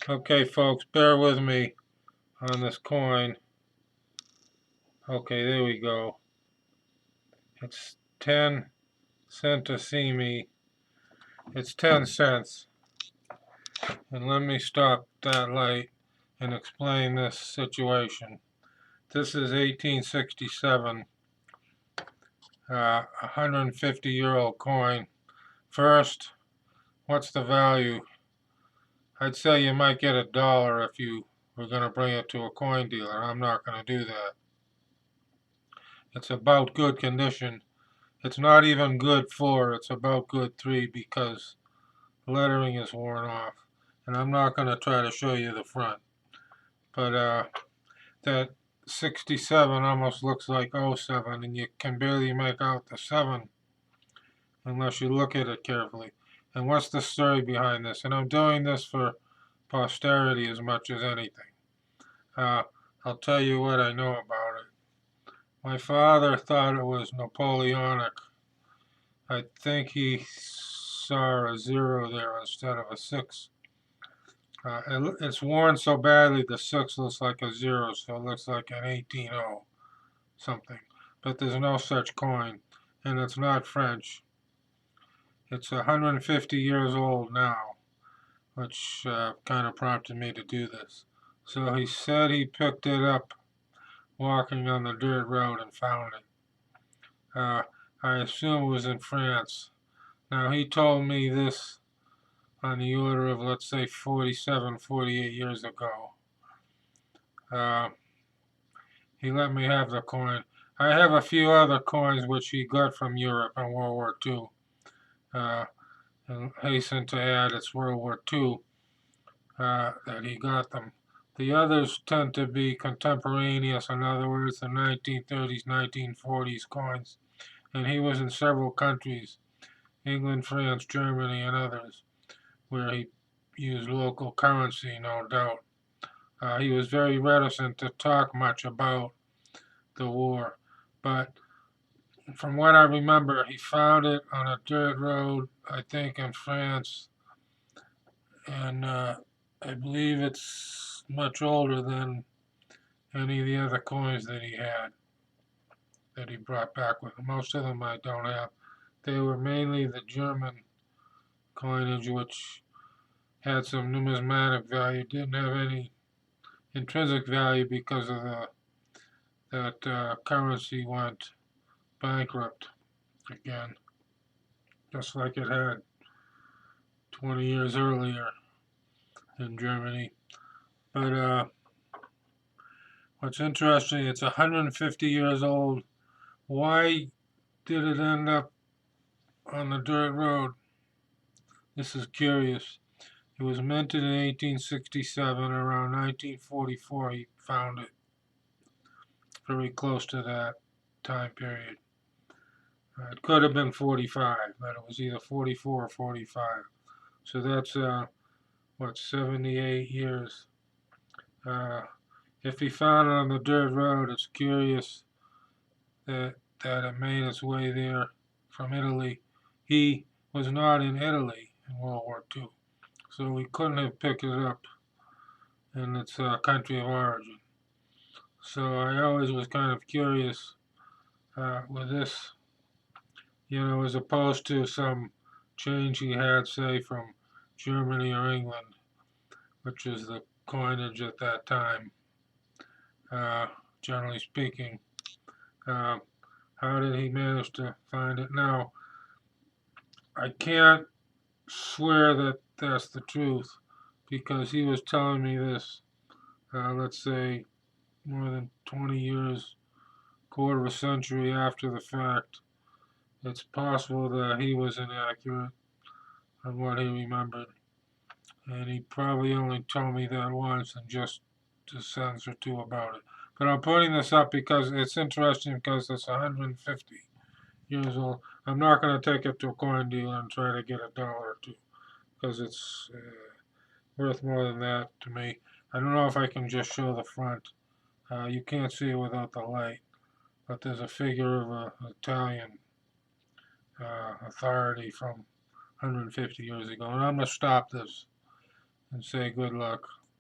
Okay, folks, bear with me on this coin. Okay, there we go. It's 10 centesimi. It's 10 cents. And let me stop that light and explain this situation. This is 1867, 150-year-old coin. First, what's the value? I'd say you might get $1 if you were going to bring it to a coin dealer. I'm not going to do that. It's about good condition. It's not even good 4, it's about good 3 because lettering is worn off. And I'm not going to try to show you the front. But that 67 almost looks like 07, and you can barely make out the 7 unless you look at it carefully. And what's the story behind this? And I'm doing this for posterity as much as anything. I'll tell you what I know about it. My father thought it was Napoleonic. I think he saw a 0 there instead of a 6. It's worn so badly the 6 looks like a 0, so it looks like an 18-0 something. But there's no such coin, and it's not French. It's 150 years old now, which kind of prompted me to do this. So he said he picked it up walking on the dirt road and found it. I assume it was in France. Now, he told me this on the order of, let's say, 47, 48 years ago. He let me have the coin. I have a few other coins which he got from Europe in World War II. And hasten to add, it's World War II that he got them. The others tend to be contemporaneous, in other words, the 1930s, 1940s coins. And he was in several countries, England, France, Germany, and others, where he used local currency, no doubt. He was very reticent to talk much about the war, but from what I remember, he found it on a dirt road, I think in France, and I believe it's much older than any of the other coins that he had, that he brought back with him. Most of them I don't have. They were mainly the German coinage, which had some numismatic value, didn't have any intrinsic value because of that currency went bankrupt again, just like it had 20 years earlier in Germany. But what's interesting, it's 150 years old. Why did it end up on the dirt road? This is curious. It was minted in 1867. Around 1944 he found it. Very close to that time period. It could have been 45, but it was either 44 or 45. So that's, 78 years. If he found it on the dirt road, it's curious that it made its way there from Italy. He was not in Italy in World War II, so he couldn't have picked it up in its country of origin. So I always was kind of curious with this, as opposed to some change he had, say, from Germany or England, which is the coinage at that time, generally speaking. How did he manage to find it? Now, I can't swear that that's the truth because he was telling me this, let's say, more than 20 years, quarter of a century after the fact. It's possible that he was inaccurate on what he remembered, and he probably only told me that once and just a sentence or two about it. But I'm putting this up because it's interesting because it's 150 years old. I'm not going to take it to a coin dealer and try to get $1 or two because it's worth more than that to me. I don't know if I can just show the front. You can't see it without the light, but there's a figure of an Italian authority from 150 years ago. And I'm going to stop this and say good luck.